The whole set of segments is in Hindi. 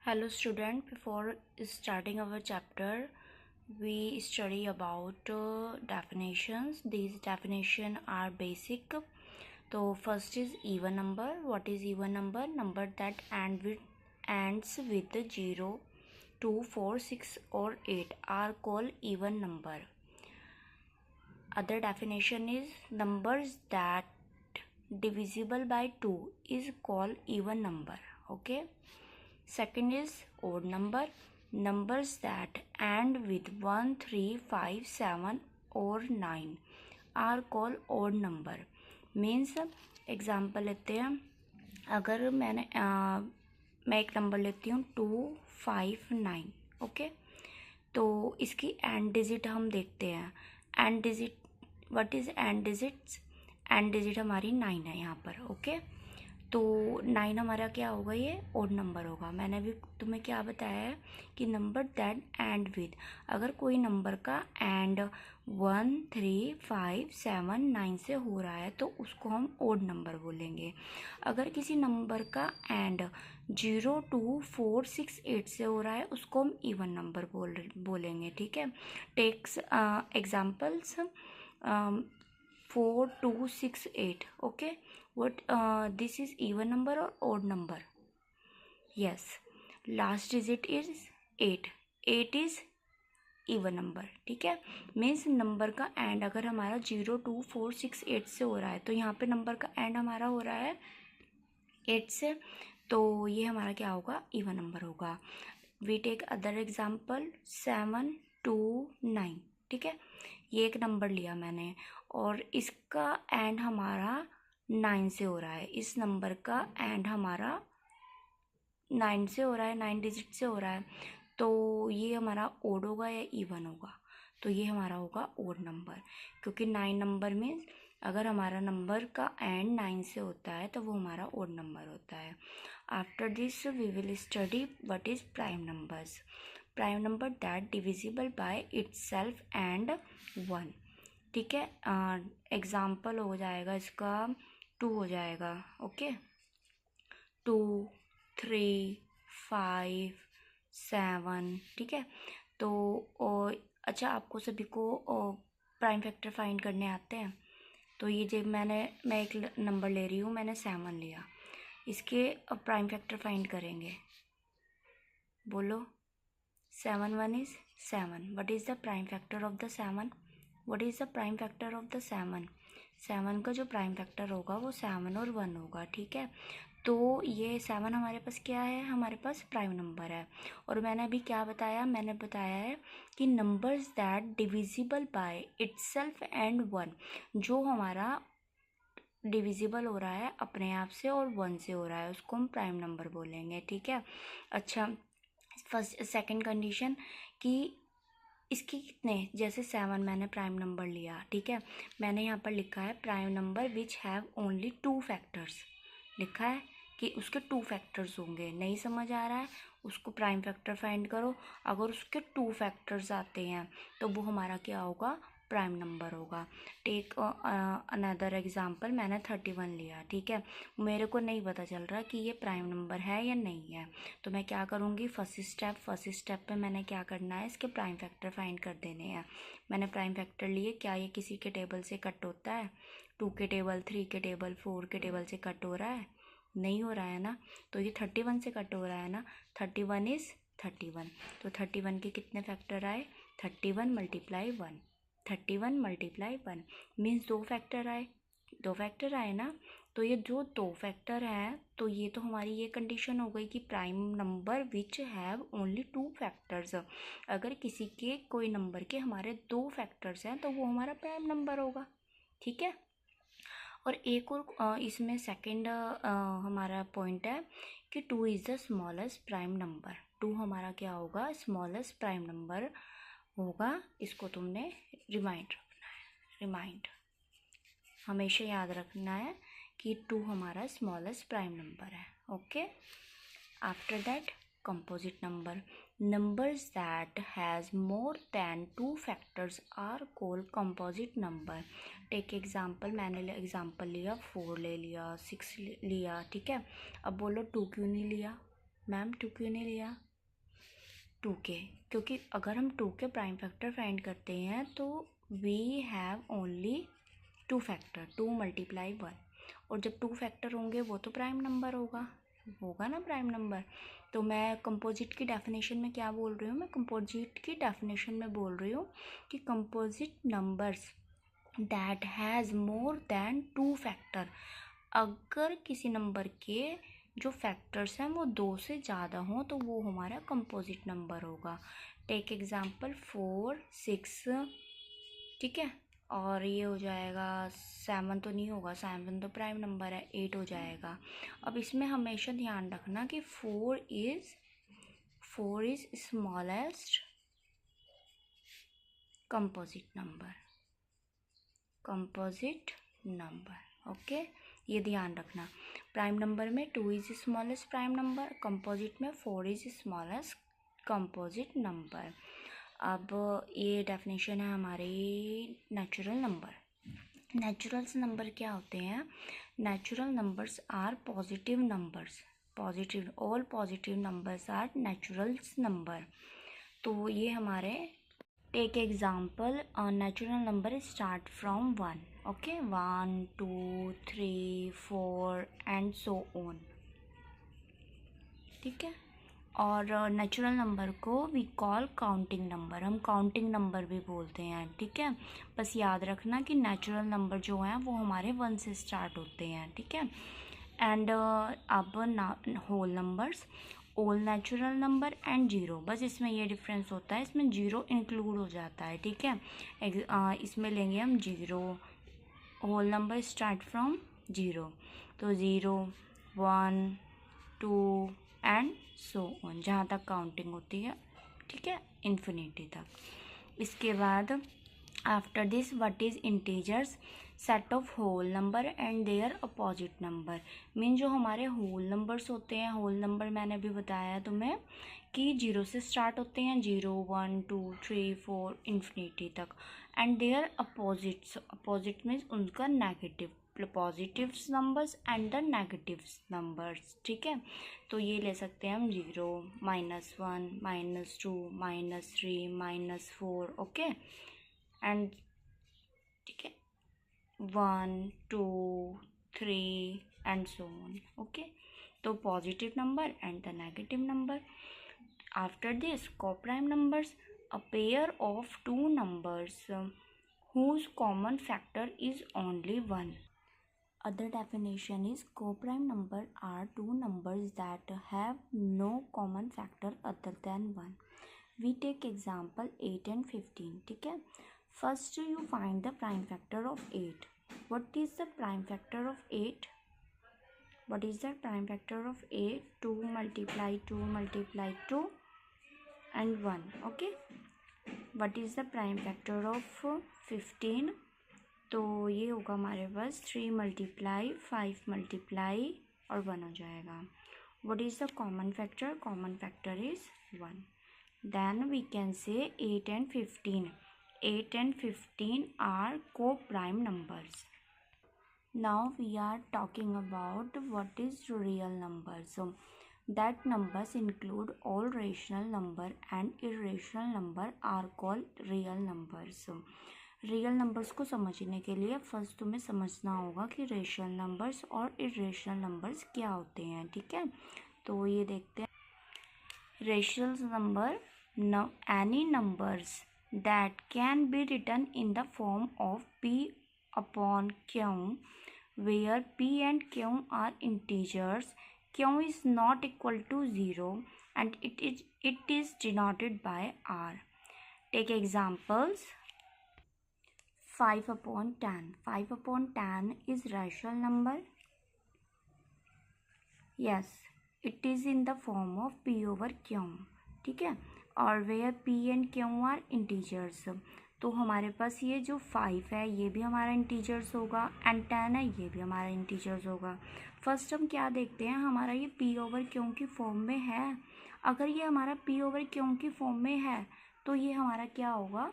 Hello student, before starting our chapter, we study about definitions. These definitions are basic. So first is even number. What is even number? Number that ends with 0, 2, 4, 6 or 8 are called even number. Other definition is numbers that divisible by 2 is called even number. Okay. Second is odd number. Numbers that end with 1, 3, 5, 7 or 9 are called odd number. Means example लेते हैं. अगर मैं एक नंबर लेती हूँ 2, 5, 9. ओके, तो इसकी एंड डिजिट हम देखते हैं. And digit, what is and digits? And digit हमारी 9 है यहाँ पर. ओके, तो 9 हमारा क्या होगा? ये ओड नंबर होगा. मैंने अभी तुम्हें क्या बताया है कि नंबर दैट एंड विद, अगर कोई नंबर का एंड 1, 3, 5, 7, 9 से हो रहा है तो उसको हम ओड नंबर बोलेंगे. अगर किसी नंबर का एंड 0, 2, 4, 6, 8 से हो रहा है उसको हम इवन नंबर बोलेंगे. ठीक है. Takes examples 4, 2, 6, 8. Okay, what this is even number or odd number? Yes, last digit is 8. 8 is even number. ठीक है. मीन्स नंबर का एंड अगर हमारा 0, 2, 4, 6, 8 से हो रहा है तो यहाँ पे नंबर का एंड हमारा हो रहा है 8 से, तो ये हमारा क्या होगा? इवन नंबर होगा. We take other example 7, 2, 9. ठीक है, ये एक नंबर लिया मैंने और इसका एंड हमारा 9 से हो रहा है. इस नंबर का एंड हमारा 9 से हो रहा है, 9 डिजिट से हो रहा है, तो ये हमारा ओड होगा या इवन होगा? तो ये हमारा होगा ओड नंबर, क्योंकि 9 नंबर में अगर हमारा नंबर का एंड 9 से होता है तो वो हमारा ओड नंबर होता है. After this we will study what is prime numbers. Prime number that divisible by itself and 1. ठीक है, एग्जाम्पल हो जाएगा इसका 2 हो जाएगा. ओके, 2, 3, 5, 7. ठीक है, तो अच्छा, आपको सभी को प्राइम फैक्टर फाइंड करने आते हैं? तो ये जब मैं एक नंबर ले रही हूँ, मैंने 7 लिया, इसके प्राइम फैक्टर फाइंड करेंगे. बोलो. 7 1 is 7. What is the prime factor of the 7? What is the prime factor of the 7? 7 का जो प्राइम फैक्टर होगा वो 7 और 1 होगा. ठीक है, तो ये 7 हमारे पास क्या है? हमारे पास प्राइम नंबर है. और मैंने अभी क्या बताया? मैंने बताया है कि numbers that divisible by itself and 1, जो हमारा डिविजिबल हो रहा है अपने आप से और 1 से हो रहा है, उसको हम प्राइम नंबर बोलेंगे. ठीक है. अच्छा, फर्स्ट सेकंड कंडीशन कि इसकी कितने, जैसे 7 मैंने प्राइम नंबर लिया. ठीक है, मैंने यहाँ पर लिखा है prime number which have only 2 factors. लिखा है कि उसके 2 फैक्टर्स होंगे. नहीं समझ आ रहा है, उसको प्राइम फैक्टर फाइंड करो. अगर उसके 2 फैक्टर्स आते हैं तो वो हमारा क्या होगा? प्राइम नंबर होगा. टेक अनदर एग्जांपल, मैंने 31 लिया. ठीक है, मेरे को नहीं पता चल रहा कि ये प्राइम नंबर है या नहीं है, तो मैं क्या करूँगी? फर्स्ट स्टेप पे मैंने क्या करना है? इसके प्राइम फैक्टर फाइंड कर देने हैं. मैंने प्राइम फैक्टर लिए. क्या ये किसी के टेबल से कट होता है? 2 के टेबल, 3 के टेबल, 4 के टेबल से कट हो रहा है? नहीं हो रहा है ना. तो ये 31 से कट हो रहा है ना. 31 इज़ 31. तो 31 के कितने फैक्टर आए? 31 मल्टीप्लाई 1. 31 मल्टीप्लाई 1 मीन्स 2 फैक्टर आए. 2 फैक्टर आए ना. तो ये जो 2 फैक्टर हैं, तो ये तो हमारी ये कंडीशन हो गई कि prime number which have only 2 factors. अगर किसी के कोई नंबर के हमारे 2 फैक्टर्स हैं तो वो हमारा प्राइम नंबर होगा. ठीक है. और एक और इसमें सेकंड हमारा पॉइंट है कि 2 is the smallest prime number. 2 हमारा क्या होगा? स्मॉलेस्ट प्राइम नंबर होगा. इसको तुमने रिमाइंड हमेशा याद रखना है कि 2 हमारा स्मॉलेस्ट प्राइम नंबर है. Okay. After that composite number. Numbers that has more than 2 factors are called composite number. Take example, मैंने एग्जाम्पल लिया 4 ले लिया, 6 लिया. ठीक है, अब बोलो 2 क्यों नहीं लिया? मैम 2 क्यों नहीं लिया? 2k, क्योंकि अगर हम 2 के प्राइम फैक्टर फाइंड करते हैं तो we have only 2 factor, 2 multiply 1, और जब 2 फैक्टर होंगे वो तो प्राइम नंबर होगा ना प्राइम नंबर। तो मैं कंपोजिट की डेफिनेशन में क्या बोल रही हूँ? मैं कंपोजिट की डेफिनेशन में बोल रही हूँ कि composite numbers that has more than 2 factor, अगर किसी नंबर के जो फैक्टर्स हैं वो 2 से ज़्यादा हों तो वो हमारा कंपोजिट नंबर होगा। टेक एग्जांपल 4, 6, ठीक है, और ये हो जाएगा 7 तो नहीं होगा, 7 तो प्राइम नंबर है, 8 हो जाएगा। अब इसमें हमेशा ध्यान रखना कि 4 is smallest composite number, okay, ये ध्यान रखना। प्राइम नंबर में 2 is smallest prime number, composite में 4 इज स्मॉलेस्ट कंपोजिट नंबर। अब ये डेफिनेशन है हमारी नेचुरल नंबर। नेचुरल्स नंबर क्या होते हैं? Natural numbers are positive numbers, positive, all positive numbers are naturals number. तो ये हमारे take example, natural number start from 1, okay, 1 2 3 4 and so on, ठीक है। और नेचुरल नंबर को वी कॉल काउंटिंग नंबर, हम काउंटिंग नंबर भी बोलते हैं, ठीक है। बस याद रखना कि नेचुरल नंबर जो हैं वो हमारे 1 से स्टार्ट होते हैं, ठीक है। एंड अब whole numbers, all natural number and zero, बस इसमें ये डिफरेंस होता है, इसमें जीरो इंक्लूड हो जाता है, ठीक है। इसमें लेंगे हम zero, whole number start from zero, तो 0 1 2 एंड सो ऑन, जहाँ तक काउंटिंग होती है, ठीक है, इन्फिनिटी तक। इसके बाद after this what is integers? Set of whole number and their opposite number. Mean जो हमारे होल नंबर्स होते हैं, होल नंबर मैंने अभी बताया तुम्हें कि 0 से स्टार्ट होते हैं, 0 1 2 3 4 इन्फिनिटी तक, and their opposites, opposite means उनका negative, positive numbers and the negative numbers, ठीक है। तो ये ले सकते हैं हम 0 -1 -2 -3 -4, ओके, एंड ठीक है 1 2 3 एंड सो ऑन, ओके। तो positive number and the negative number. After this coprime numbers, a pair of 2 numbers whose common factor is only 1. Other definition is coprime number are 2 numbers that have no common factor other than 1. We take example 8 and 15, ठीक है। First you find the prime factor of 8. What is the prime factor of 8? What is the prime factor of 8? 2 multiply 2 multiply 2 and 1, okay. What is the prime factor of 15? तो ये होगा हमारे पास 3 मल्टीप्लाई 5 मल्टीप्लाई और 1 हो जाएगा। What is the common factor? Common factor is 1. Then we can say 8 and 15. 8 and 15 are co-prime numbers. Now we are talking about what is real numbers. So that numbers include all rational number and irrational number are called real numbers. So real numbers को समझने के लिए फर्स्ट तुम्हें समझना होगा कि रेशनल नंबर्स और इरेशनल नंबर्स क्या होते हैं, ठीक है। तो ये देखते हैं। Rational number, any numbers that can be written in the form of p upon q, where p and q are integers, q is not equal to 0 and it is denoted by r. Take examples. 5 upon 10. 5 upon 10 is rational number. Yes, it is in the form of p over q, ठीक है। और where p and q are integers, तो हमारे पास ये जो 5 है ये भी हमारा इंटीजर्स होगा एंड 10 है ये भी हमारा इंटीजर्स होगा। फर्स्ट हम क्या देखते हैं, हमारा ये p over q की फॉर्म में है। अगर ये हमारा p over q की फॉर्म में है तो ये हमारा क्या होगा,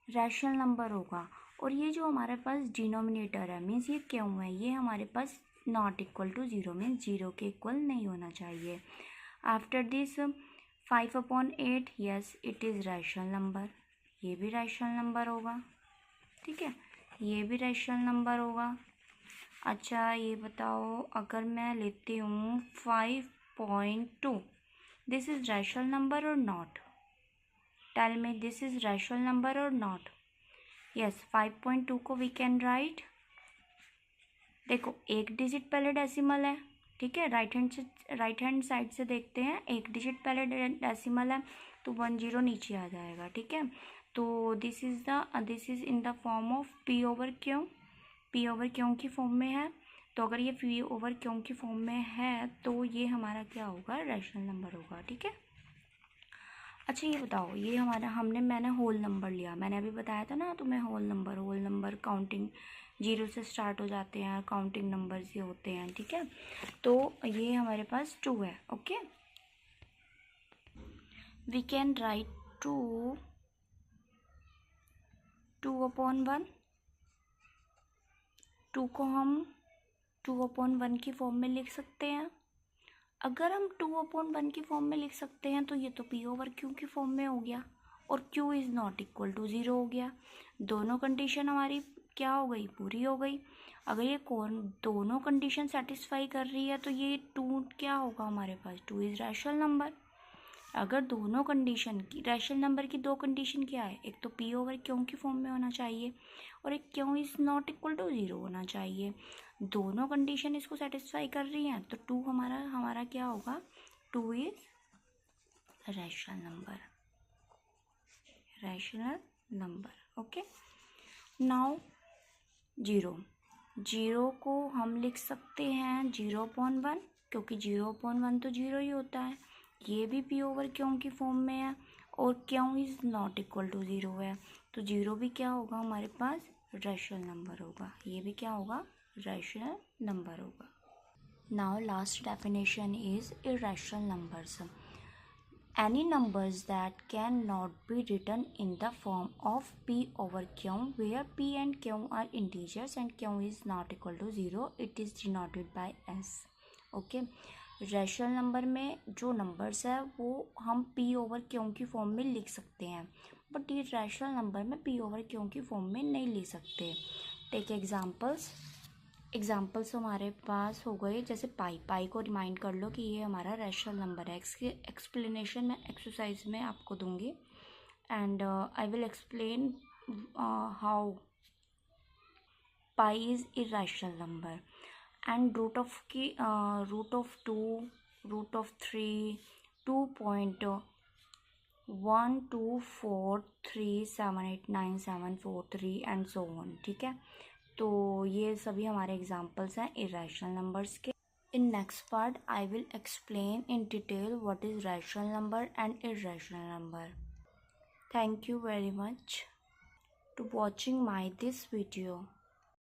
रैशनल नंबर होगा। और ये जो हमारे पास डिनोमिनेटर है मीन्स ये क्यों है, ये हमारे पास not equal to zero, means zero के इक्वल नहीं होना चाहिए. After this 5/8, yes it is rational number. ये भी रैशनल नंबर होगा. ठीक है, ये भी रैशनल नंबर होगा. अच्छा ये बताओ, अगर मैं लेती हूँ 5.2, this is rational number or not? Tell me, this is rational number or not? Yes, 5.2 को वी कैन राइट. देखो एक डिजिट पहले डेसिमल है. ठीक है, राइट हैंड साइड से देखते हैं. एक डिजिट पहले डेसिमल है तो 10 नीचे आ जाएगा. ठीक है, तो this is in the form of P over Q. P over q की फॉर्म में है. तो अगर ये पी ओवर क्यू की फॉर्म में है तो ये हमारा क्या होगा, रैशनल नंबर होगा. ठीक है. अच्छा ये बताओ, ये मैंने होल नंबर लिया. मैंने अभी बताया था ना तुम्हें, होल नंबर काउंटिंग जीरो से स्टार्ट हो जाते हैं, काउंटिंग नंबर्स ये होते हैं. ठीक है, तो ये हमारे पास 2 है. Okay, we can write 2/1. 2 को हम 2/1 की फॉर्म में लिख सकते हैं. अगर हम 2/1 की फॉर्म में लिख सकते हैं तो ये तो पी ओवर क्यू की फॉर्म में हो गया और q is not equal to zero हो गया. दोनों कंडीशन हमारी क्या हो गई, पूरी हो गई. अगर ये दोनों कंडीशन सेटिस्फाई कर रही है तो ये 2 क्या होगा हमारे पास, 2 इज़ रैशनल नंबर. अगर दोनों कंडीशन की, रैशनल नंबर की 2 कंडीशन क्या है, एक तो पी ओवर क्यू की फॉर्म में होना चाहिए और एक q is not equal to zero होना चाहिए. दोनों कंडीशन इसको सेटिस्फाई कर रही हैं तो 2 हमारा क्या होगा, 2 is rational number. Okay, now zero को हम लिख सकते हैं 0/1, क्योंकि 0/1 तो जीरो ही होता है. ये भी पी ओवर क्यू की फॉर्म में है और q is not equal to zero है, तो जीरो भी क्या होगा हमारे पास, रैशनल नंबर होगा. ये भी क्या होगा, रैशनल नंबर होगा. Now last definition is irrational numbers. Any numbers that cannot be written in the form of p over q, where p and q are integers and q is not equal to 0, it is denoted by s. Okay, rational number में जो नंबर्स है वो हम p ओवर q की फॉर्म में लिख सकते हैं, बट ये रैशनल नंबर में p ओवर q की फॉर्म में नहीं लिख सकते. टेक एग्जाम्पल्स हमारे पास हो गए, जैसे पाई को रिमाइंड कर लो कि ये हमारा रैशनल नंबर है. इसकी एक्सप्लेनेशन मैं एक्सरसाइज में आपको दूंगी and I will explain how pi is irrational number. And root of 2, root of 3, 2.124378973 and so on. ठीक है, तो ये सभी हमारे एग्जाम्पल्स हैं इरेशनल नंबर्स के. In next part I will explain in detail what is rational number and irrational number. Thank you very much to watching my this video.